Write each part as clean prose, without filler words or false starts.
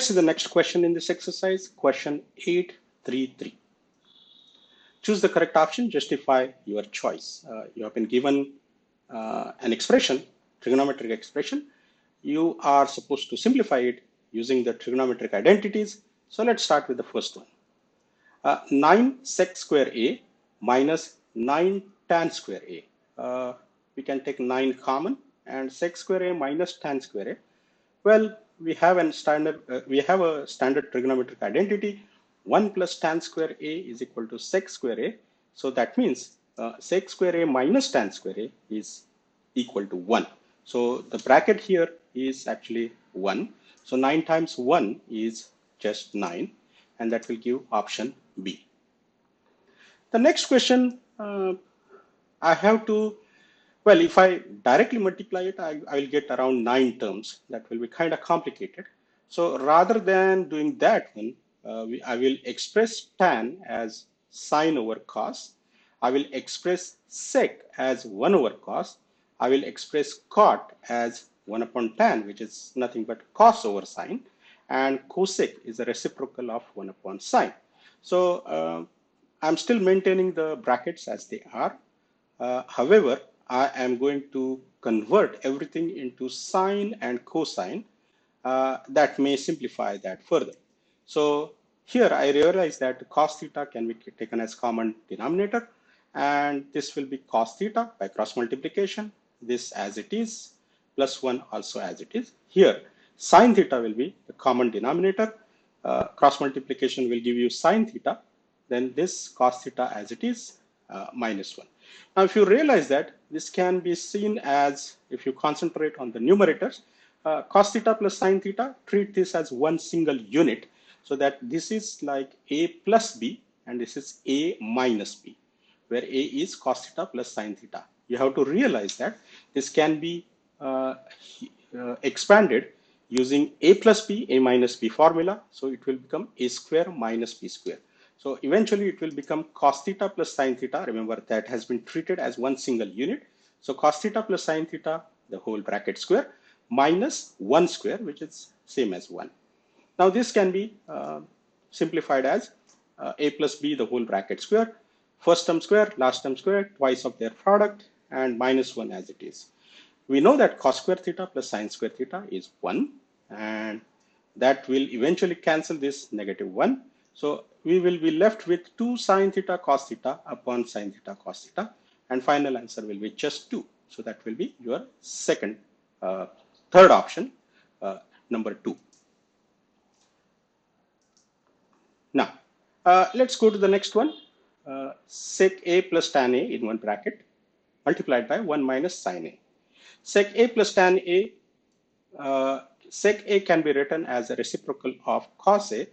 See the next question in this exercise, question 833. Choose the correct option, justify your choice. You have been given an expression, trigonometric expression. You are supposed to simplify it using the trigonometric identities. So let's start with the first one. 9 sec square A minus 9 tan square A. We can take 9 common and sec square A minus tan square A. Well, we have a standard trigonometric identity. 1 plus tan square A is equal to sec square A. So that means sec square A minus tan square A is equal to 1. So the bracket here is actually 1. So 9 times 1 is just 9, and that will give option B. The next question, I have to, well, if I directly multiply it, I will get around 9 terms. That will be kind of complicated. So rather than doing that one, I will express tan as sine over cos. I will express sec as 1 over cos. I will express cot as 1 upon tan, which is nothing but cos over sine. And cosec is a reciprocal of 1 upon sine. So I'm still maintaining the brackets as they are. However, I am going to convert everything into sine and cosine. That may simplify that further. So here I realize that cos theta can be taken as common denominator, and this will be cos theta by cross multiplication. This as it is, plus 1 also as it is. Here, sine theta will be the common denominator. Cross multiplication will give you sine theta. Then this cos theta as it is, minus 1. Now, if you realize that this can be seen as, if you concentrate on the numerators, cos theta plus sine theta, treat this as one single unit, so that this is like A plus B and this is A minus B, where A is cos theta plus sine theta. You have to realize that this can be expanded using A plus B, A minus B formula. So it will become A square minus B square. So eventually it will become cos theta plus sine theta. Remember that has been treated as one single unit. So cos theta plus sine theta, the whole bracket square, minus 1 square, which is same as 1. Now this can be simplified as A plus B, the whole bracket square, first term square, last term square, twice of their product, and minus 1 as it is. We know that cos square theta plus sine square theta is 1, and that will eventually cancel this negative 1. So we will be left with 2 sine theta cos theta upon sine theta cos theta, and final answer will be just 2. So that will be your third option, number 2. Now, let's go to the next one. Sec A plus tan A in one bracket multiplied by 1 minus sine A. Sec A plus tan A, sec A can be written as a reciprocal of cos A.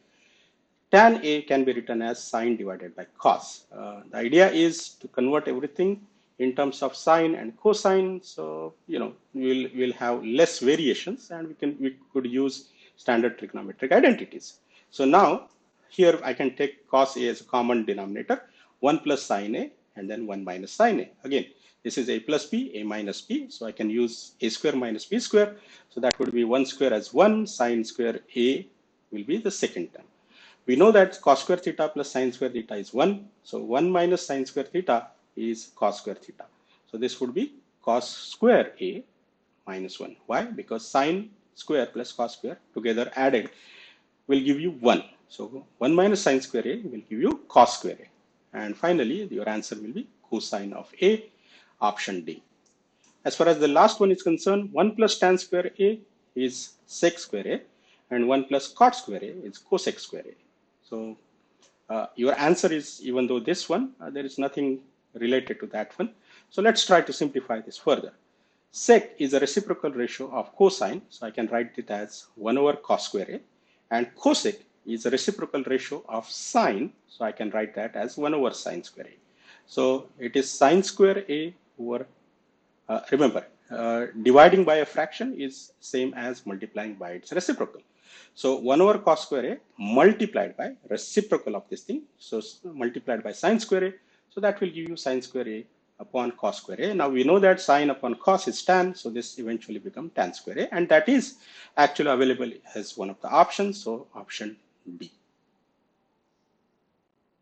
Tan A can be written as sine divided by cos. The idea is to convert everything in terms of sine and cosine. So, we'll have less variations, and we could use standard trigonometric identities. So now here I can take cos A as a common denominator, 1 plus sine A, and then 1 minus sine A. Again, this is A plus B, A minus B. So I can use A square minus B square. So that would be 1 square as 1, sine square A will be the second term. We know that cos square theta plus sine square theta is 1. So 1 minus sine square theta is cos square theta. So this would be cos square A minus 1. Why? Because sine square plus cos square together added will give you 1. So 1 minus sine square A will give you cos square A. And finally, your answer will be cosine of A, option D. As far as the last one is concerned, 1 plus tan square A is sec square A, and 1 plus cot square A is cosec square A. So your answer is, even though this one, there is nothing related to that one. So let's try to simplify this further. Sec is a reciprocal ratio of cosine, so I can write it as 1 over cos square A, and cosec is a reciprocal ratio of sine, so I can write that as 1 over sine square A. So it is sine square A over, remember, dividing by a fraction is same as multiplying by its reciprocal. So 1 over cos square A multiplied by reciprocal of this thing, so multiplied by sine square A, so that will give you sine square A upon cos square A. Now we know that sine upon cos is tan, so this eventually becomes tan square A, and that is actually available as one of the options, so option B.